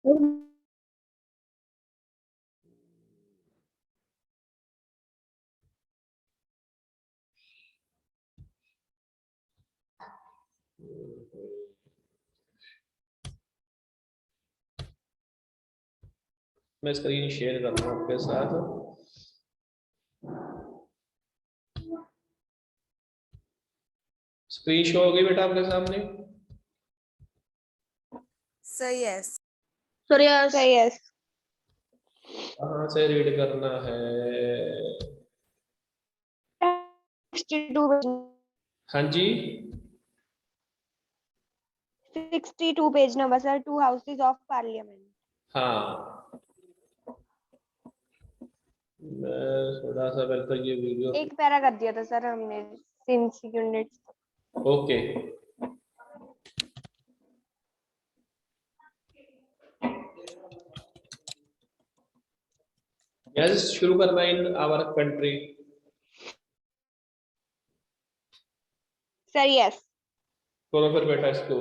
मैं screen share कर रहा हूँ आपके साथ। स्क्रीन शो हो गई बेटा आपके सामने? Sir yes. Sir yes. कहाँ से रीड करना है? 62 हाँ जी, 62 page number sir, 2 houses of parliament. हाँ। मैं थोड़ा सा पहले तो ये वीडियो एक पैरा कर दिया था सर हमने सिंस यूनिट्स। ओके। यस, शुरू करना in our country. Sir yes. करो फिर बेटा इसको।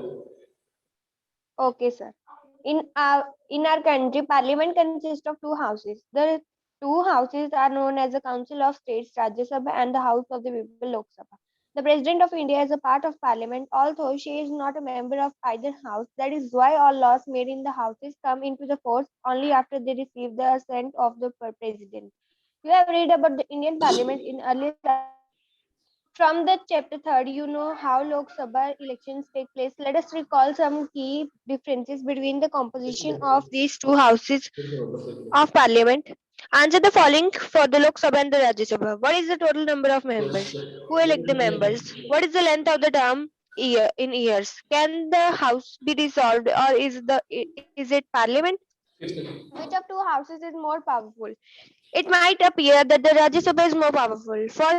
Okay, sir. In our country, Parliament consists of 2 houses. The 2 houses are known as the Council of States, Rajya Sabha, and the House of the People, Lok Sabha. The President of India is a part of Parliament, although she is not a member of either house. That is why all laws made in the houses come into the force only after they receive the assent of the President. You have read about the Indian Parliament in earlier. From the chapter 3rd, you know how Lok Sabha elections take place. Let us recall some key differences between the composition of these 2 houses of parliament. Answer the following for the Lok Sabha and the Rajya Sabha. What is the total number of members? Who elect the members? What is the length of the term in years? Can the house be dissolved, or is it parliament? Which of 2 houses is more powerful? It might appear that the Rajya Sabha is more powerful. For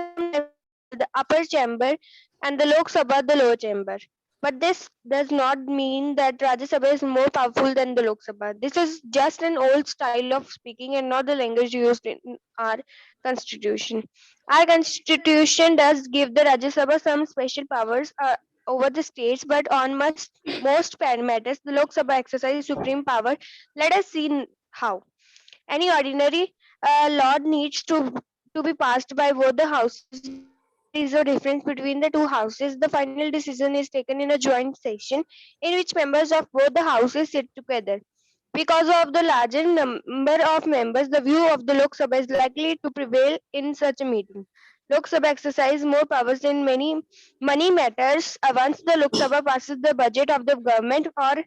the upper chamber and the Lok Sabha the lower chamber. But this does not mean that Rajya Sabha is more powerful than the Lok Sabha. This is just an old style of speaking and not the language used in our constitution. Our constitution does give the Rajya Sabha some special powers over the states, but on most matters, the Lok Sabha exercises supreme power. Let us see how. Any ordinary law needs to be passed by both the houses. There is a difference between the 2 houses. The final decision is taken in a joint session in which members of both the houses sit together. Because of the larger number of members, the view of the Lok Sabha is likely to prevail in such a meeting. Lok Sabha exercise more powers in many money matters. Once the Lok Sabha passes the budget of the government, or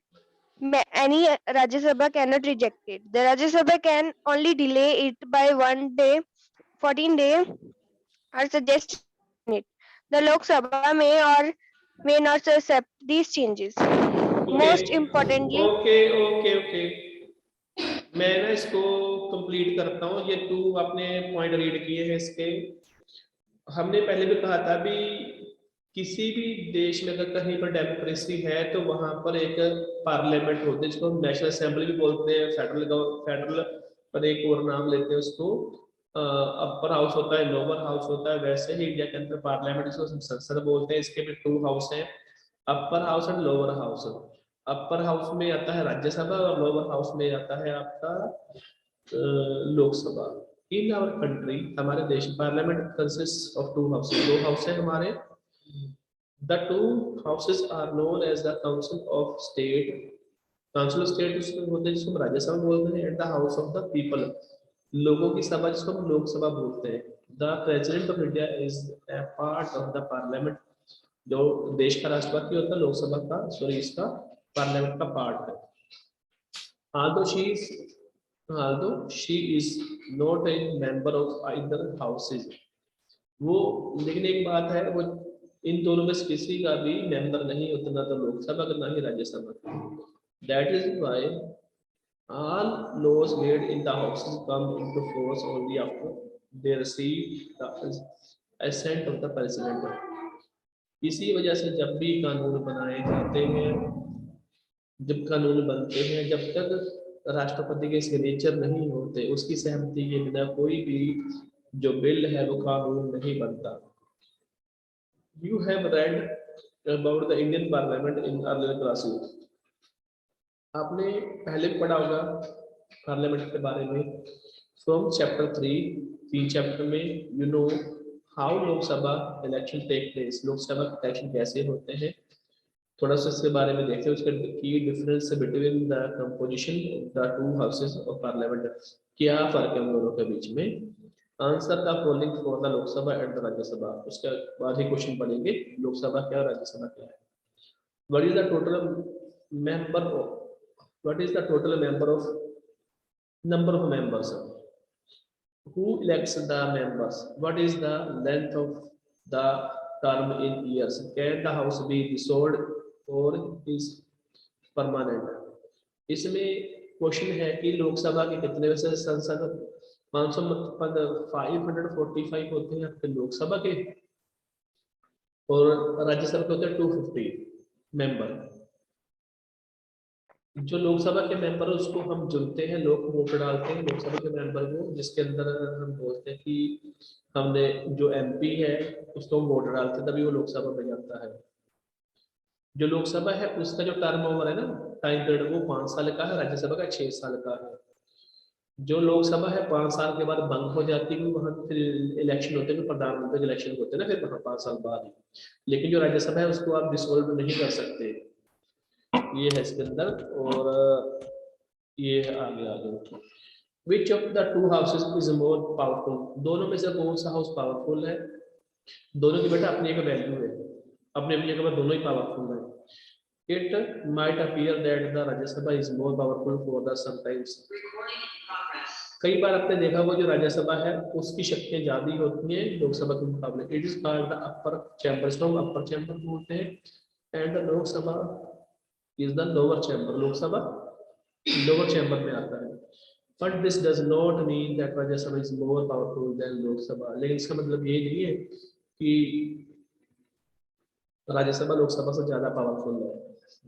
any Rajya Sabha cannot reject it. The Rajya Sabha can only delay it by 1 day, 14 days, or suggest it. The Lok Sabha may or may not accept these changes. Most importantly, okay okay okay, मैं ना इसको complete करता हूँ। ये 2 आपने point read किए हैं इसके। हमने पहले भी कहा था भी किसी भी देश में अगर कहीं पर डेमोक्रेसी है तो वहां पर एक पार्लियामेंट होती है, जिसको नेशनल असेंबली भी बोलते हैं, फेडरल पर एक और नाम लेते हैं उसको। अपर हाउस होता है, लोअर हाउस होता है। वैसे ही इंडिया के अंदर पार्लियामेंट जिसको संसद बोलते हैं, इसके भी 2 हाउस हैं, upper house and lower house. Upper house में आता है राज्यसभा और लोअर हाउस में आता है आपका लोकसभा। इन आवर कंट्री, हमारे देश, parliament consist of 2 houses. 2 house है हमारे। The 2 houses are known as the council of state. Council of state उसमें होते हैं जिसको हम राज्यसभा बोलते हैं, and the house of the people, लोगों की सभा, जिसको हम लोकसभा बोलते हैं। The president of India is a part of the parliament. जो देश का राष्ट्रपति होता है, लोकसभा का, सॉरी, इसका पार्लियामेंट का पार्ट है। although she is not a member of either houses, वो, लेकिन एक बात है, वो इन दोनों में से किसी का भी मेंबर नहीं होता, ना तो लोकसभा का ना ही Rajya Sabha. That is why all laws made in the houses come into force only after they receive the assent of the president। इसी वजह से जब भी कानून बनाए जाते हैं, जब कानून बनते हैं, जब तक राष्ट्रपति के सिग्नेचर नहीं होते, उसकी सहमति के बिना कोई भी जो बिल है वो कानून नहीं बनता। You have read about the Indian Parliament in earlier classes। आपने पहले भी पढ़ा होगा पार्लियामेंट के बारे में, फ्रॉम चैप्टर 3 चैप्टर में you know how Lok Sabha election take place, Lok Sabha election कैसे होते हैं, थोड़ा सा इसके बारे में देखते हैं। उसका की difference between the composition of the two houses of parliament, क्या फर्क है उन दोनों के बीच में। Answer the following for the Lok Sabha and the Rajya Sabha, उसके बाद ही क्वेश्चन पढ़ेंगे लोकसभा क्या और राज्यसभा क्या है। What is the total member of, what is the total number of members, who elects the members, what is the length of the term in years, can the house be dissolved or is permanent। इसमें question है कि लोकसभा के कितने वैसे संसद 545 होते हैं आपके लोकसभा के, और राज्यसभा के होते हैं 250 मेंबर। जो लोकसभा के मेंबर उसको हम चुनते हैं, लोग वोट डालते हैं लोकसभा के मेंबर को, जिसके अंदर हम बोलते हैं कि हमने जो एमपी है उसको हम वोट डालते हैं तभी वो लोकसभा में जाता है। जो लोकसभा है उसका जो टर्म ओवर है ना, टाइम पीरियड, वो 5 साल का है, राज्यसभा का 6 साल का है। जो लोकसभा है 5 साल के बाद बंद हो जाती है, वहाँ फिर इलेक्शन होते हैं, प्रधानमंत्री के इलेक्शन होते हैं ना फिर वहाँ 5 साल बाद ही। लेकिन जो राज्यसभा है उसको आप डिसोल्व नहीं कर सकते, ये है इसके अंदर। और ये आगे which of the two houses is more powerful, दोनों में से कौन सा हाउस पावरफुल है। दोनों की बेटा अपनी एक वैल्यू है, अपने अपनी जगह पर दोनों ही पावरफुल है। It might appear that the Rajya Sabha is more powerful for the sometimes, कई बार आपने देखा होगा जो राज्यसभा है उसकी शक्तियां ज्यादा होती हैं लोकसभा के मुकाबले। It is called the upper chamber, इसको हम अपर चैम्बर बोलते हैं। And Lok Sabha is the lower chamber, Lok Sabha lower chamber में आता है। But this does not mean that Rajya Sabha is more powerful than Lok Sabha, लेकिन इसका मतलब ये नहीं है कि राज्यसभा लोकसभा से ज्यादा पावरफुल है।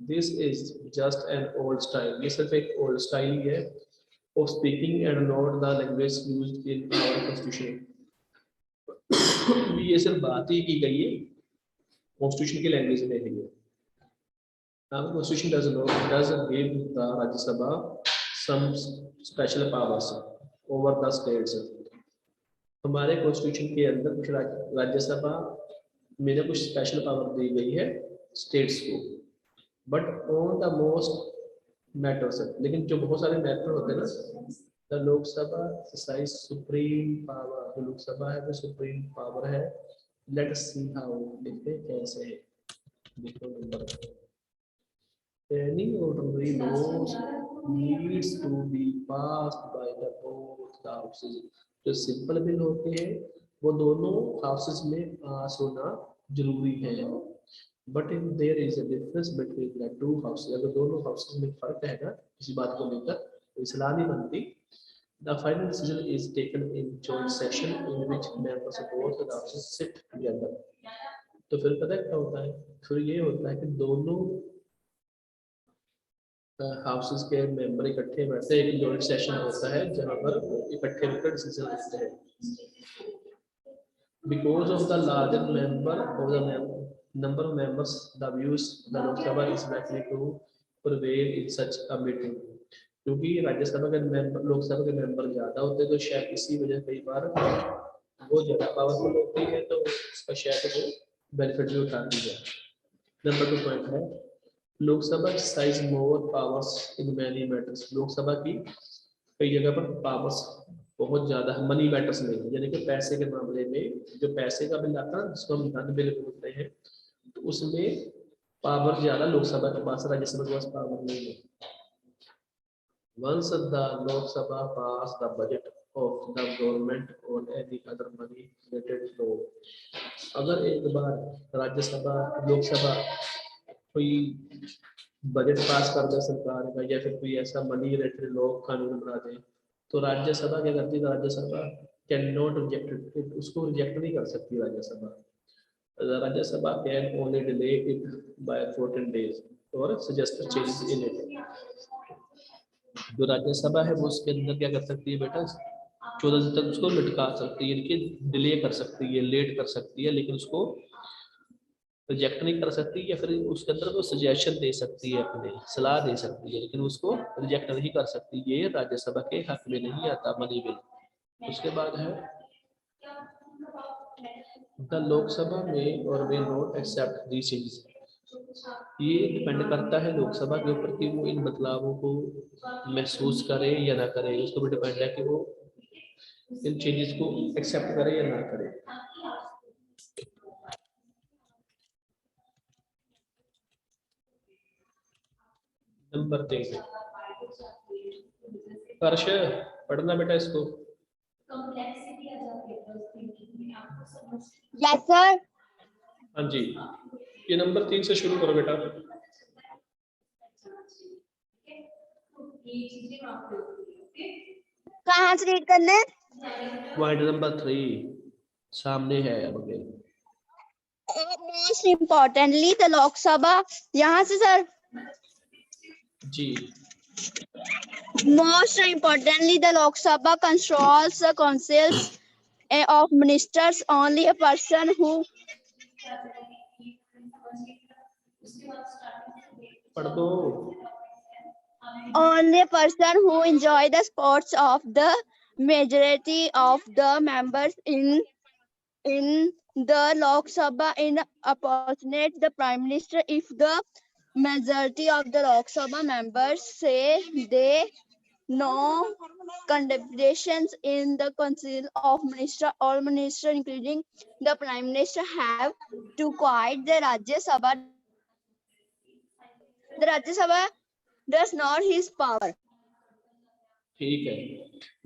This is just an old style, ये सिर्फ एक ओल्ड स्टाइल ही है of speaking and not the language used in our constitution. ये सिर्फ बात ही की गई है, कॉन्स्टिट्यूशन की लैंग्वेज में है। Now constitution does give the Rajya Sabha some special powers over the states। हमारे कॉन्स्टिट्यूशन के अंदर कुछ राज्यसभा में कुछ स्पेशल पावर दी गई है स्टेट्स को, but on the most matters, लेकिन जो बहुत सारे मैटर होते हैं ना, the Lok Sabha exercise supreme power, जो लोकसभा है वो सुप्रीम पावर है। लेट अस सी हाउ, देखते हैं कैसे है। देखो number, any ordinary laws needs to be passed by the both houses। जो सिंपल बिल होते हैं वो दोनों हाउसेस में पास होना जरूरी है। But if there is a difference between the two houses, अगर दोनों हाउसेस में फर्क है ना किसी बात को लेकर तो सलाह नहीं बनती। The final decision is taken in joint session in which members of both the houses sit together। तो फिर पता है क्या होता है, फिर ये होता है कि दोनों हाउसेस के मेंबर इकट्ठे बैठते हैं, एक जॉइंट सेशन होता है जहां पर इकट्ठे होकर डिसीजन लेते हैं। Because of the larger member of the number of members the views the Lok Sabha is likely to prevail in such a meeting. क्योंकि राज्यसभा के मेंबर लोकसभा के मेंबर ज्यादा होते हैं तो शायद इसी वजह कई बार वो ज्यादा पावरफुल होती है तो उसका शायद वो बेनिफिट भी उठाती है। नंबर 2 पॉइंट है Lok Sabha exercise more powers in many matters. Lok Sabha की कई जगह पर पावर्स बहुत ज्यादा है मनी मैटर्स में, यानी कि पैसे के मामले में। जो पैसे का बिल आता है जिसको हम धन बिल बोलते हैं, तो उसमें पावर ज्यादा लोकसभा के पास, राज्यसभा के पास पावर नहीं है। Once the Lok Sabha pass the budget of the government or any other money related law, अगर एक बार राज्यसभा लोकसभा कोई बजट पास कर दे सरकार का या फिर कोई ऐसा मनी रिलेटेड लॉ कानून बना दे तो राज्यसभा क्या करती है, Rajya Sabha can not reject it, उसको रिजेक्ट नहीं कर सकती Rajya Sabha. Rajya Sabha can only delay it by 14 days और सजेस्ट चेंज इन इट। जो राज्यसभा है वो उसके अंदर क्या कर सकती है बेटा, 14 दिन तक उसको लटका सकती है, यानी कि डिले कर सकती है, लेट कर सकती है, लेकिन उसको रिजेक्ट नहीं कर सकती, या फिर उसके अंदर वो सजेशन दे सकती है, अपने सलाह दे सकती है, लेकिन उसको रिजेक्ट नहीं कर सकती। ये राज्यसभा के हक में नहीं आता मनी बिल। उसके बाद है द लोकसभा में और may not accept the changes. ये डिपेंड करता है लोकसभा के ऊपर कि वो इन बदलावों को महसूस करे या ना करे। उसको भी डिपेंड है कि वो इन चेंजेस को एक्सेप्ट करे या ना करे। नंबर 3 हर्ष, पढ़ना बेटा इसको। Yes, sir. हाँ जी, ये नंबर 3 से शुरू करो बेटा। कहाँ से रीड करना है? पॉइंट नंबर 3 सामने है अब आगे। Most importantly, the Lok Sabha. यहाँ से सर। जी, Most importantly, the Lok Sabha controls the councils of ministers. Only a person who पढ़ दो। only a person who enjoy the sports of the majority of the members in the Lok Sabha in appoint the Prime Minister if the majority of the Lok Sabha members say they no contemplations in the Council of Minister. All ministers, including the Prime Minister, have to quiet the Rajya Sabha. The Rajya Sabha does not his power. ठीक है।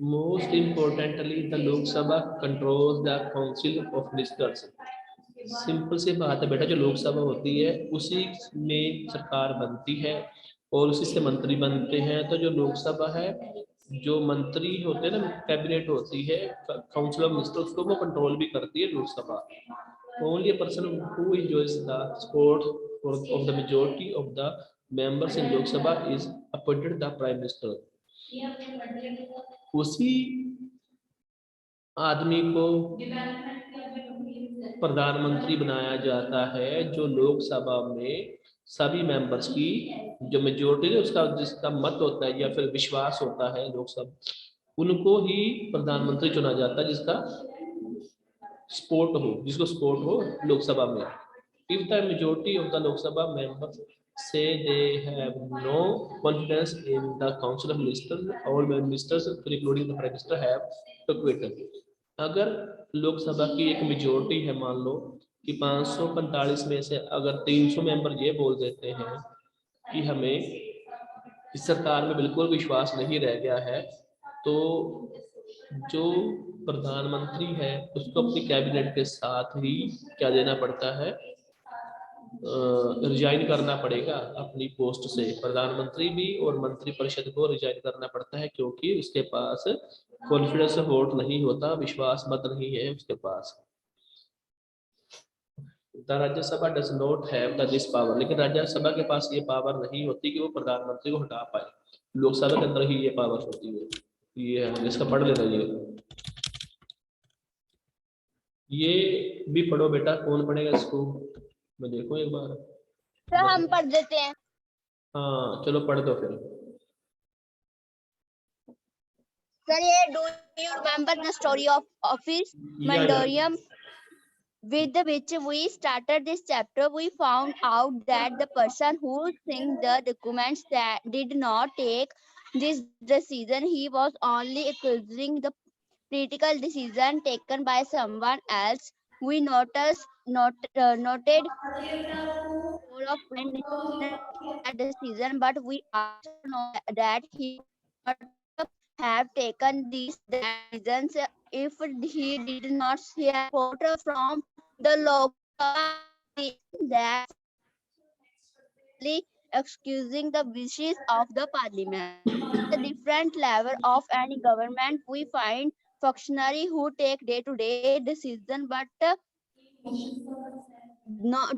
Most importantly the Lok Sabha controls the council of ministers. Simple सी बात है बेटा, जो लोकसभा होती है उसी में सरकार बनती है और उसी से मंत्री बनते हैं। तो जो लोकसभा है, जो मंत्री होते हैं ना, कैबिनेट होती है, काउंसिल ऑफ मिनिस्टर, उसको वो कंट्रोल भी करती है Lok Sabha. Only a person who enjoys the support of the majority of the members in Lok Sabha is appointed the prime minister. उसी आदमी को प्रधानमंत्री बनाया जाता है जो लोकसभा में सभी मेंबर्स की जो मेजोरिटी है, उसका जिसका मत होता है या फिर विश्वास होता है लोकसभा, उनको ही प्रधानमंत्री चुना जाता है, जिसका सपोर्ट हो, जिसको सपोर्ट हो लोकसभा में। If the majority of the Lok Sabha members say they have no confidence in the council of ministers, all ministers including the prime minister have to quit। अगर लोकसभा की एक मेजोरिटी है, मान लो कि 545 में से अगर 300 मेंबर ये बोल देते हैं कि हमें इस सरकार में बिल्कुल विश्वास नहीं रह गया है, तो जो प्रधानमंत्री है उसको अपनी कैबिनेट के साथ ही क्या देना पड़ता है, रिजाइन करना पड़ेगा अपनी पोस्ट से। प्रधानमंत्री भी और मंत्रिपरिषद को रिजाइन करना पड़ता है, क्योंकि उसके पास कॉन्फिडेंस वोट नहीं होता, विश्वास मत नहीं है उसके पास। The Rajya Sabha does not have the this power. लेकिन राज्यसभा के पास ये पावर नहीं होती कि वो प्रधानमंत्री को हटा पाए। लोकसभा के अंदर ही ये पावर होती है। ये है, इसका पढ़ लेना। ये भी पढ़ो बेटा। कौन पढ़ेगा इसको? मैं देखो एक बार। तो हम पढ़ देते हैं। हाँ चलो पढ़ दो फिर। Sir, do you remember the story of Office Mandorium with which we started this chapter? We found out that the person who signed the documents that did not take this decision. He was only accusing the critical decision taken by someone else. We noted role of Prime Minister that decision, but we also know that he would not have taken these decisions if he did not hear support from the local that excusing the wishes of the parliament. The different level of any government, we find functionaries who take day-to-day decisions, but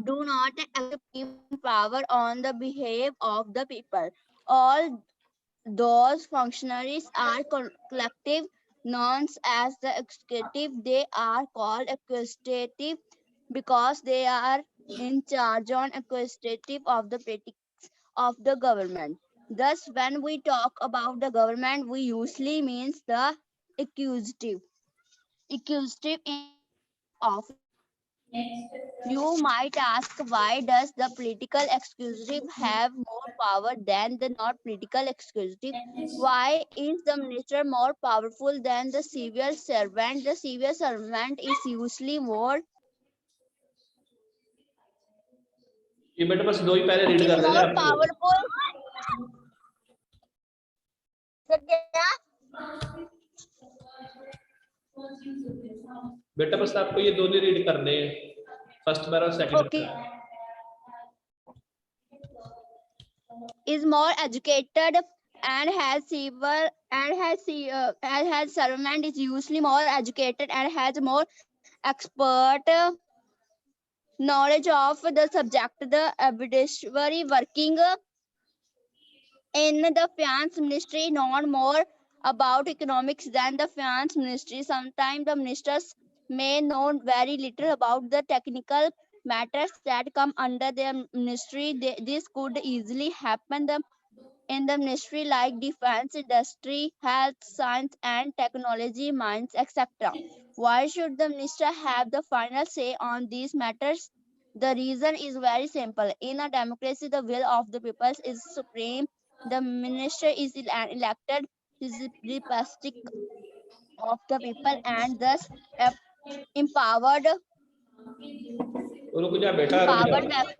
do not execute power on the behalf of the people. All those functionaries are collective nouns as the executive. They are called executive because they are in charge on administrative of the politics of the government. Thus, when we talk about the government, we usually means the executive. Executive in office. You might ask, why does the political executive have more power than the not political executive? Why is the minister more powerful than the civil servant? The civil servant is usually more ये बेटा बस दो ही पहले read is कर देंगे more आपको। powerful. तो क्या? बेटा बस आपको ये दोनों रीड करने हैं, फर्स्ट पैरा और second Okay. Para. Is more educated and has servant is usually more educated and has more expert knowledge of the subject. The advisory working in the finance ministry known more about economics than the finance ministry. Sometimes the ministers may know very little about the technical matters that come under their ministry. This could easily happen in the ministry like defense, industry, health, science and technology, mines, etc. Why should the minister have the final say on these matters? The reason is very simple. In a democracy, the will of the people is supreme. The minister is an elected representative of the people and thus empowered रुक जा बेटा, रुक जा। empowered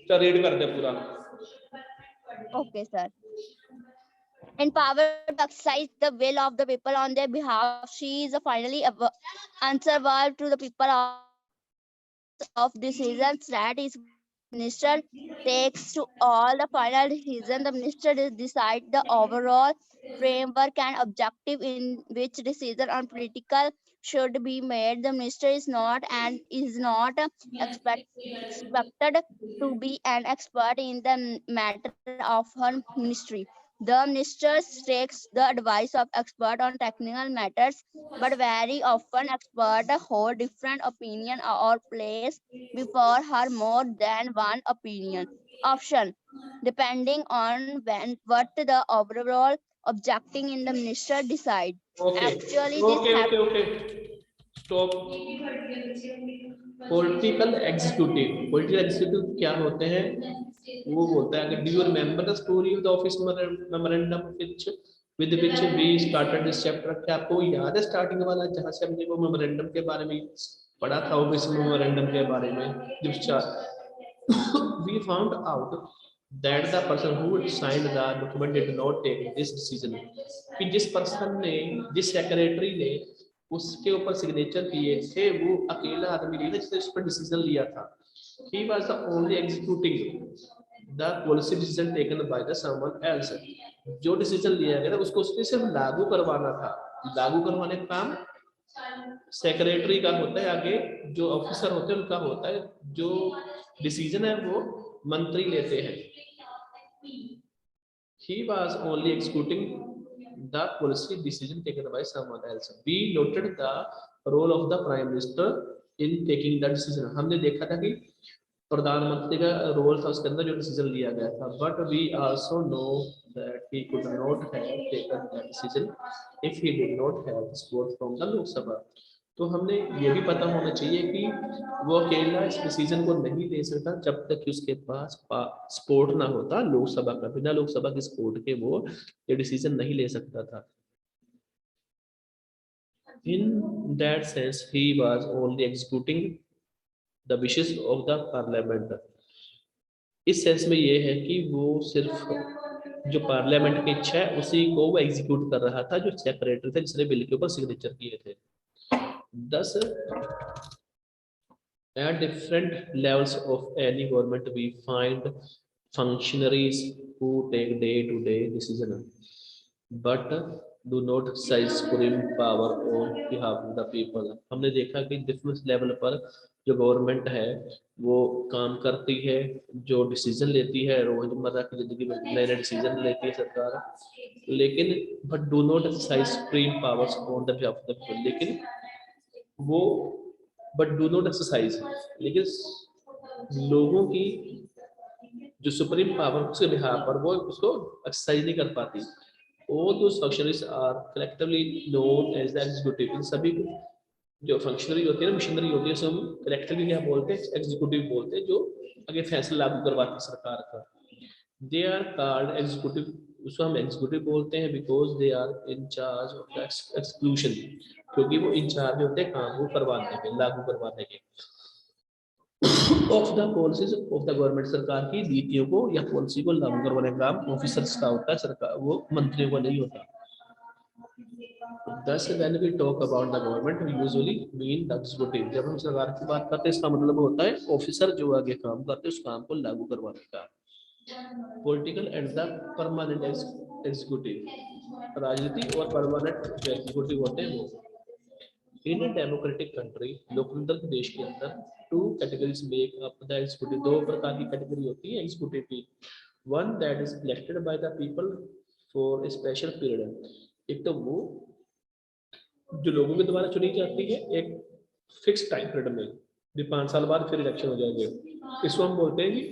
चल read कर दे पूरा। Okay, sir. Empowered to exercise the will of the people on their behalf. She is finally answerable to the people of decisions that is minister takes to all the final decision. The minister decide the overall framework and objective in which decision on political should be made. The minister is not expected to be an expert in the matter of her ministry. The minister takes the advice of expert on technical matters, but very often experts hold different opinion or place before her more than one option, depending on what the overall objecting in the minister decide. Okay Actually, this okay happens. Okay okay stop. Political executive क्या होते हैं? वो बोलता है, do you remember the story of the office memorandum with which we started this chapter? क्या आपको याद है स्टार्टिंग वाला जहां से हमने वो मेमोरेंडम के बारे में पढ़ा था? ऑफिस मेमोरेंडम के बारे में we found out that the person who signed the document did not take this decision. कि जिस पर्सन ने, जिस सेक्रेटरी ने उसके ऊपर सिग्नेचर किए थे, वो अकेला आदमी नहीं था जिसने उस पर डिसीजन लिया था। He was the only executing the policy decision taken by the someone else. जो डिसीजन लिया गया था उसको उसने सिर्फ लागू करवाना था। लागू करवाने का काम सेक्रेटरी का होता है, आगे जो ऑफिसर होते हैं उनका होता है। जो डिसीजन है वो मंत्री लेते हैं। He was only executing the policy decision taken by someone else. We noted the role of the prime minister in taking the decision. हमने देखा था कि प्रधानमंत्री का रोल था उसके अंदर जो डिसीजन लिया गया था। But we also know that he could not have taken that decision if he did not have support from the Lok Sabha. तो हमने ये भी पता होना चाहिए कि वो अकेला इस डिसीजन को नहीं ले सकता जब तक कि उसके पास सपोर्ट ना होता लोकसभा का। बिना लोकसभा की सपोर्ट के वो ये डिसीजन नहीं ले सकता था। In that sense, he was only executing the wishes of the parliament. इस सेंस में ये है कि वो सिर्फ जो पार्लियामेंट की इच्छा है उसी को वो एग्जीक्यूट कर रहा था, जो सेक्रेटरी था जिसने बिल के ऊपर सिग्नेचर किए थे। Thus, at different levels of any government, we find functionaries who take day-to-day decision, but do not exercise supreme power on behalf of the people. हमने देखा कि डिफरेंट लेवल पर जो गवर्नमेंट है वो काम करती है, जो डिसीजन लेती है रोजमर्रा की जिंदगी में नए नए डिसीजन लेती है सरकार, लेकिन but do not exercise supreme powers on the behalf of the people. लेकिन वो बट डू नॉट एक्सरसाइज, लेकिन लोगों की जो सुप्रीम पावर उसके बिहार पर वो उसको एक्सरसाइज नहीं कर पाती। All those functionaries are collectively known as the executive। इन सभी जो फंक्शनरी होती है ना, मशीनरी होती है, उसे हम कलेक्टिवली क्या बोलते हैं, एग्जीक्यूटिव बोलते हैं, जो आगे फैसला लागू करवाती है सरकार का। दे आर कॉल्ड एग्जीक्यूटिव, उसको हम एग्जीक्यूटिव बोलते हैं because they are in charge of exclusion, क्योंकि वो इंचार्ज होते हैं काम को करवाने के, लागू करवाने के, of the policies of the government, सरकार की नीतियों को या पॉलिसी को लागू करवाने का काम ऑफिसर्स का होता है, सरकार वो मंत्रियों को नहीं होता। Thus, when we talk about the government, we usually mean the executive। जब हम सरकार की बात करते हैं इसका मतलब होता है ऑफिसर जो आगे काम करते हैं उस काम को लागू करवाने का। Political and the permanent executive, राजनीति और परमानेंट जो एग्जीक्यूटिव होते हैं वो। इन अ डेमोक्रेटिक कंट्री, लोकतंत्र देश के अंदर, two categories make up the executive, दो प्रकार की कैटेगरी होती है एग्जीक्यूटिव की। One that is elected by the people for a special period, एक तो वो जो लोगों के द्वारा चुनी जाती है एक फिक्स टाइम पीरियड में, भी 5 साल बाद फिर इलेक्शन हो जाएंगे, इसको हम बोलते हैं कि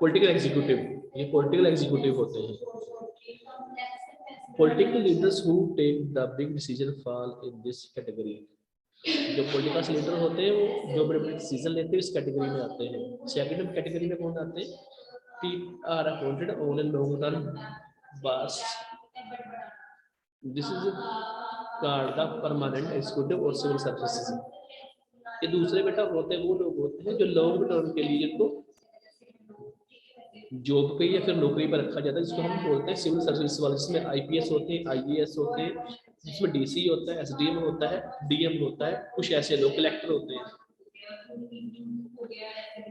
पॉलिटिकल एग्जीक्यूटिव। ये पॉलिटिकल एग्जीक्यूटिव होते हैं। Political leaders who take the big decision fall in this category, जो पॉलिटिकल लीडर होते हैं वो जो बड़े बड़े डिसीजन लेते हैं इस कैटेगरी में आते हैं। सेकंड कैटेगरी में कौन आते हैं, people are appointed on a long term basis, this is called the permanent executive और सिविल सर्विसेज। ये दूसरे बेटा होते हैं वो लोग होते हैं जो लॉन्ग टर्म के लिए जिनको जॉब पे या फिर नौकरी पर रखा जाता है, जिसको हम बोलते हैं सिविल सर्विस वाले, जिसमें आईपीएस होते हैं, आईएएस होते हैं, जिसमें डीसी होता है, एसडीएम होता है, डीएम होता है, कुछ ऐसे लोग कलेक्टर होते हैं।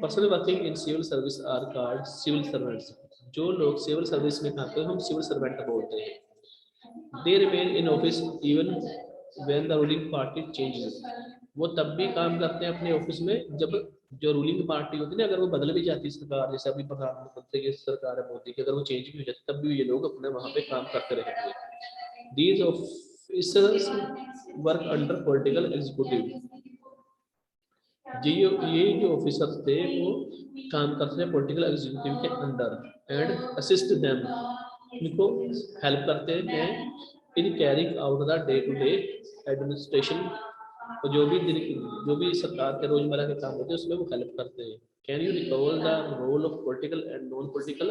Person working in civil service are called civil servants, जो लोग सिविल सर्विस में आते हैं हम सिविल सर्वेंट बोलते हैं। They remain in office even when the ruling party changes, वो तब भी काम करते हैं अपने ऑफिस में जब जो रूलिंग पार्टी होती है ना, अगर वो बदल भी जाती है सरकार, जैसे अभी प्रधानमंत्री की सरकार है मोदी की, अगर वो चेंज भी हो जाती तब भी ये लोग अपने वहां पे काम करते रहेंगे। These officers work under political executive, ये जो ऑफिसर्स थे वो काम करते हैं पॉलिटिकल एग्जीक्यूटिव के अंडर एंड असिस्ट देम, इनको हेल्प करते हैं in carrying out the day to day administration, और जो भी सरकार के रोजमर्रा के काम होते हैं उसमें वो हेल्प करते हैं। Can you recall the role of political and non political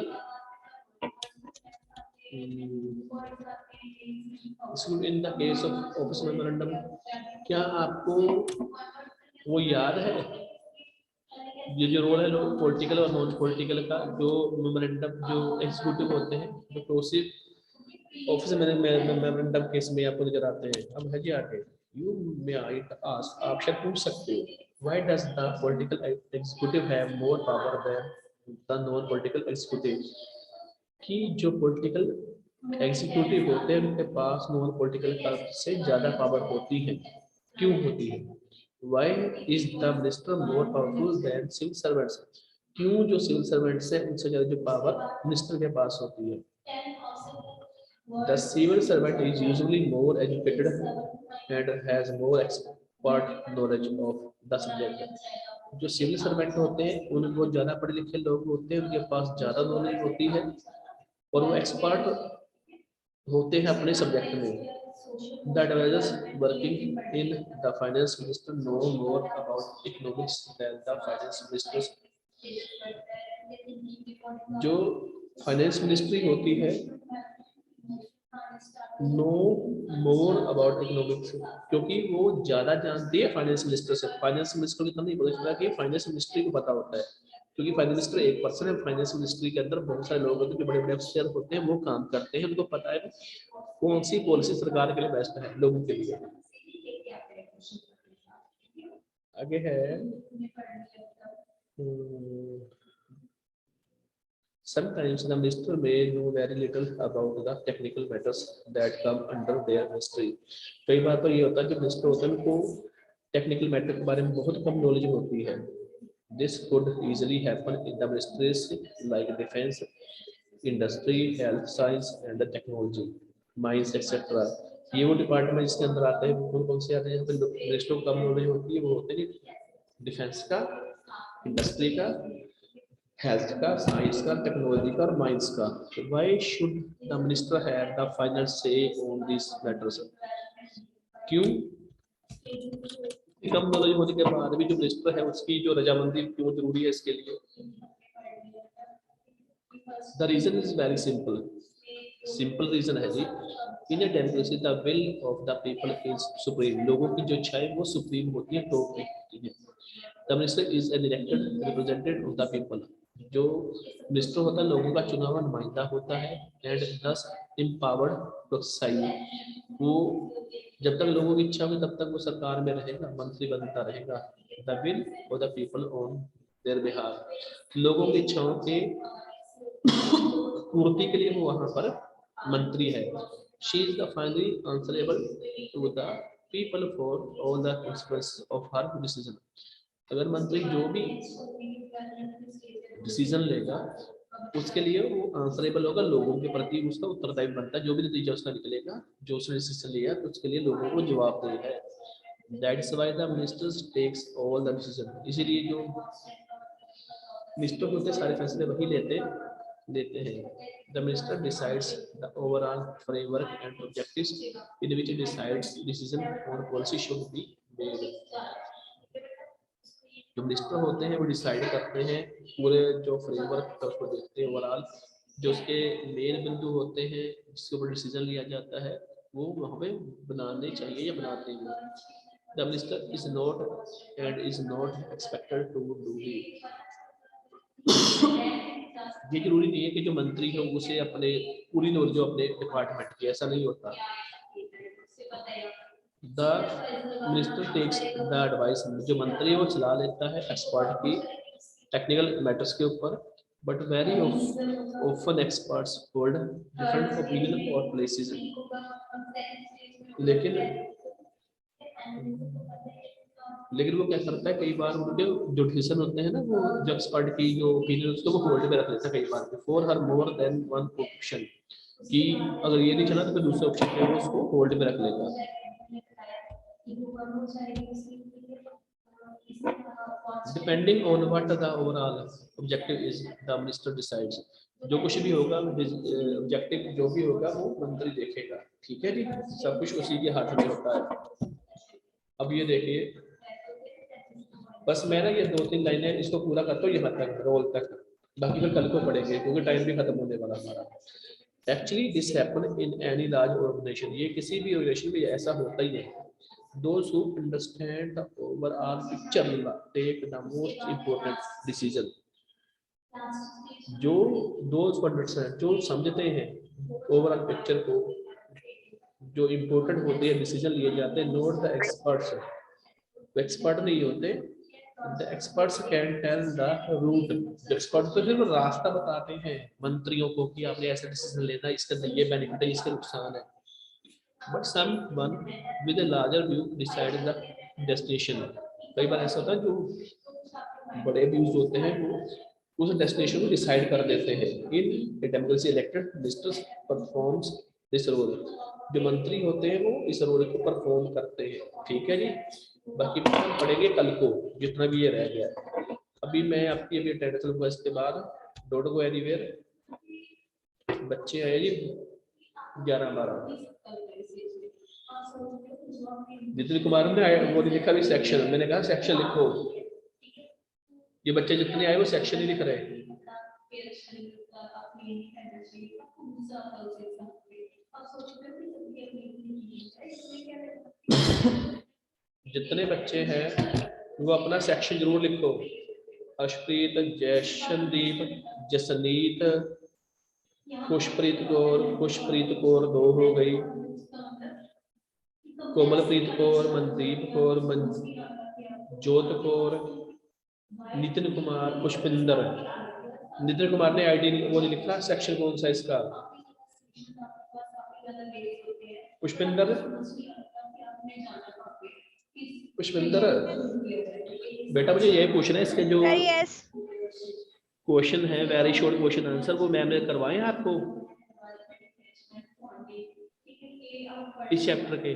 in the case of office memorandum, क्या आपको वो याद है ये जो रोल है लोग पॉलिटिकल और नॉन पॉलिटिकल का, जो मेमोरेंडम जो एग्जीक्यूटिव होते हैं जो प्रोसीड ऑफिस मेमोरेंडम केस में आपको नजर आते हैं। अब है जी आगे, यू माइट आस्क, आप शायद पूछ सकते हो, why does the political executive have more power than the non political executive, कि जो पॉलिटिकल एग्जीक्यूटिव होते हैं उनके पास नॉन पॉलिटिकल से ज्यादा पावर होती है, क्यों होती है? Why is the minister more powerful than civil servants? क्यों जो सिविल सर्वेंट्स हैं उनसे ज्यादा जो पावर मिनिस्टर के पास होती है? The civil servant is usually more educated and has more expert knowledge of the subject. जो सिविल सर्वेंट होते हैं उनको ज्यादा पढ़े लिखे लोग होते हैं, उनके पास ज्यादा नॉलेज होती है और वो एक्सपर्ट होते हैं अपने सब्जेक्ट में। The advisors working in the finance minister know more about economics than the finance ministers। जो फाइनेंस मिनिस्ट्री होती है नो मोर अबाउट इकोनॉमिक्स, क्योंकि वो ज्यादा जानती है फाइनेंस मिनिस्टर से। फाइनेंस मिनिस्टर को इतना नहीं पता चलता कि फाइनेंस मिनिस्ट्री को पता होता है, क्योंकि फाइनेंस मिनिस्टर एक पर्सन है, फाइनेंस मिनिस्ट्री के अंदर बहुत सारे लोग होते हैं जो बड़े बड़े अफसर होते हैं, वो काम करते हैं, उनको पता है कौन सी पॉलिसी सरकार के लिए बेस्ट है लोगों के लिए। आगे है sometimes the minister may know very little about the technical matters that come under their ministry। कई बार तो ये होता है कि मिनिस्टर होते हैं उनको टेक्निकल मैटर के बारे में बहुत कम नॉलेज होती है। This could easily happen in the ministries like defense, industry, health, science and technology, mines, etc. ये वो डिपार्टमेंट जिसके अंदर आते हैं, कौन कौन से आते हैं, मिनिस्टर को कम नॉलेज होती है, वो होते हैं डिफेंस का, इंडस्ट्री का, हेल्थ का, साइंस का, टेक्नोलॉजी का और माइंस का। Why should the minister have the final से ऑन दिस मैटर्स? क्यों कम नॉलेज होने के बाद भी जो मिनिस्टर है उसकी जो रजामंदी क्यों जरूरी है इसके लिए? The reason is very simple. Simple reason है जी, in a democracy the will of the people is supreme. लोगों की जो इच्छा है वो सुप्रीम होती है, टॉप पे होती है। The minister is an elected representative of the people. जो मिनिस्टर होता है लोगों का चुना हुआ नुमाइंदा होता है, एंड दस एम्पावर्ड टू एक्सरसाइज। वो जब तक लोगों की इच्छा होगी तब तक वो सरकार में रहेगा, मंत्री बनता रहेगा। The will of the people on their behalf. लोगों की इच्छाओं के पूर्ति के लिए वो वहां पर मंत्री है। She is the finally answerable to the people for all the consequences of her decision। अगर मंत्री जो भी डिसीजन लेगा उसके लिए वो आंसरेबल होगा, लोगों के प्रति उसका उत्तरदायी बनता है। जो भी नतीजा उसका निकलेगा, जो उसने डिसीजन लिया तो उसके लिए लोगों को जवाबदेही है। That's why the ministers takes all the decision. इसीलिए जो मिनिस्टर होते सारे फैसले वही लेते हैं। The minister decides the overall framework and objectives in which it decides decision on policy should be made। जो मिनिस्टर होते हैं वो डिसाइड करते हैं, पूरे जो फ्रेमवर्क है उसको देखते हैं, ओवरऑल जो उसके मेन बिंदु होते हैं जिसके ऊपर डिसीजन लिया जाता है वो वहाँ पे बनाने चाहिए या बनाते हैं। The minister is not and is not expected to do it। ये जरूरी नहीं है कि जो मंत्री है उसे अपने पूरी नॉलेज जो अपने डिपार्टमेंट की, ऐसा नहीं होता। The minister takes the advice. जो मंत्री है वो सलाह लेता है एक्सपर्ट की टेक्निकल मैटर्स के ऊपर, but very often experts hold different opinion और प्लेसेस। लेकिन वो क्या करता है, कई बार उनके जो डिसीजन होते हैं ना, वो जो एक्सपर्ट की जो ओपिनियन उसको वो होल्ड में रख लेता है कई बार, before her more than one option. कि अगर ये नहीं चला तो फिर दूसरा ऑप्शन है वो उसको होल्ड में रख लेगा। Depending on what the overall objective is the minister decides. जो कुछ भी होगा ऑब्जेक्टिव जो भी होगा वो मंत्री देखेगा। ठीक है जी, सब कुछ उसी के हाथ में होता है। अब ये देखिए, बस मैं ना ये 2-3 लाइनें इसको पूरा करता हूँ यहाँ तक, रोल तक, बाकी फिर कल को पढ़ेंगे क्योंकि टाइम भी खत्म होने वाला हमारा। Actually this happen in any large organisation. ये किसी भी ऑर्गेनाइजेशन में ऐसा होता ही है। Those who understand the overall picture take the most important decision। जो those who understand, जो समझते हैं ओवरऑल पिक्चर को, जो इम्पोर्टेंट होते हैं डिसीजन लिए जाते हैं, नॉट द एक्सपर्ट्स। एक्सपर्ट नहीं होते। The experts can tell the route। Expert तो सिर्फ रास्ता बताते हैं मंत्रियों को कि आपने ऐसा डिसीजन लेना, इसके अंदर ये बेनिफिट है, इसके नुकसान है। But someone with a larger view decide the destination। कई बार ऐसा होता है जो बड़े व्यूज होते हैं वो उस डेस्टिनेशन को डिसाइड कर देते हैं। In democracy elected ministers performs this role. जो मंत्री होते हैं वो इस रोल को परफॉर्म करते हैं। ठीक है जी, बाकी हम पढ़ेंगे कल को जितना भी ये रह गया। अभी मैं आपकी अभी अटेंडेंस लूंगा, इसके बाद डोंट गो एनीवेयर। बच्चे आए जी 11-12। जितने कुमार ने वो लिखा भी सेक्शन, मैंने कहा सेक्शन लिखो। ये बच्चे जितने आए वो सेक्शन ही लिख रहे हैं। जितने बच्चे हैं वो अपना सेक्शन जरूर लिखो। अर्शप्रीत, जैशनदीप, जसनीत, खुशप्रीत कौर 2 हो गई, कोमलप्रीत कौर, मनदीप कौर, जोत कौर, नितिन कुमार, पुष्पिंदर। नितिन कुमार ने आईडी वो नहीं लिखा, सेक्शन कौन सा इसका? पुष्पिंदर बेटा मुझे यही पूछना है, इसके जो क्वेश्चन है वेरी शॉर्ट क्वेश्चन आंसर वो मैम ने करवाए हैं आपको? इस चैप्टर के?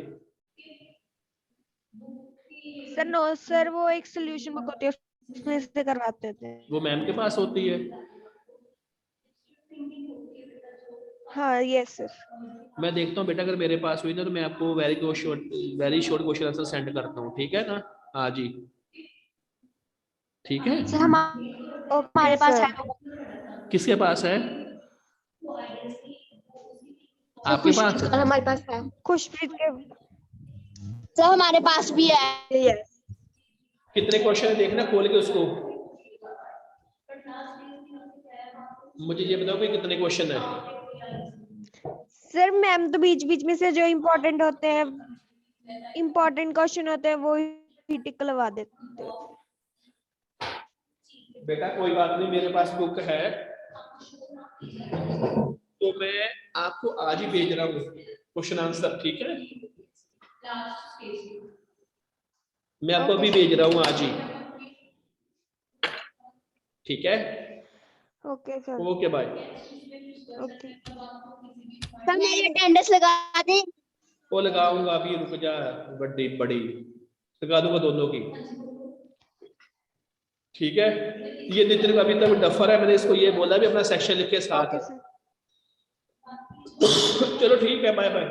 सर नो सर, वो एक सोल्यूशन बुक होती है, उसमें से करवाते थे। वो मैम के पास होती है? हाँ यस सर। मैं देखता हूँ बेटा, अगर मेरे पास हुई ना तो मैं आपको very short question answer send करता हूँ, ठीक है ना? हाँ जी, ठीक है। सर हमारे पास है तो किसके पास है? सर, आपके पास? हमारे पास है खुशप्रीत के। सर, हमारे पास भी है। यस कितने क्वेश्चन है देखना खोल के उसको, मुझे ये बताओ कि कितने क्वेश्चन है। सर, मैम तो बीच बीच में से जो इम्पोर्टेंट होते हैं, इम्पोर्टेंट क्वेश्चन होते हैं, वो ही टिक लगा देते हैं। बेटा कोई बात नहीं, मेरे पास बुक है तो मैं आपको आज ही भेज रहा हूँ क्वेश्चन आंसर, ठीक है? मैं आपको अभी भेज रहा हूँ आज ही, ठीक है? Okay sir. Okay bye. Okay sir मेरी अटेंडेंस लगा दी। वो लगाऊंगा अभी, रुक जा, बड़ी बड़ी लगा दूंगा दोनों की, ठीक है? ये नितिन का अभी तक डफर है, मैंने इसको ये बोला भी अपना सेक्शन लिख के साथ। Okay sir. चलो ठीक है, बाय बाय।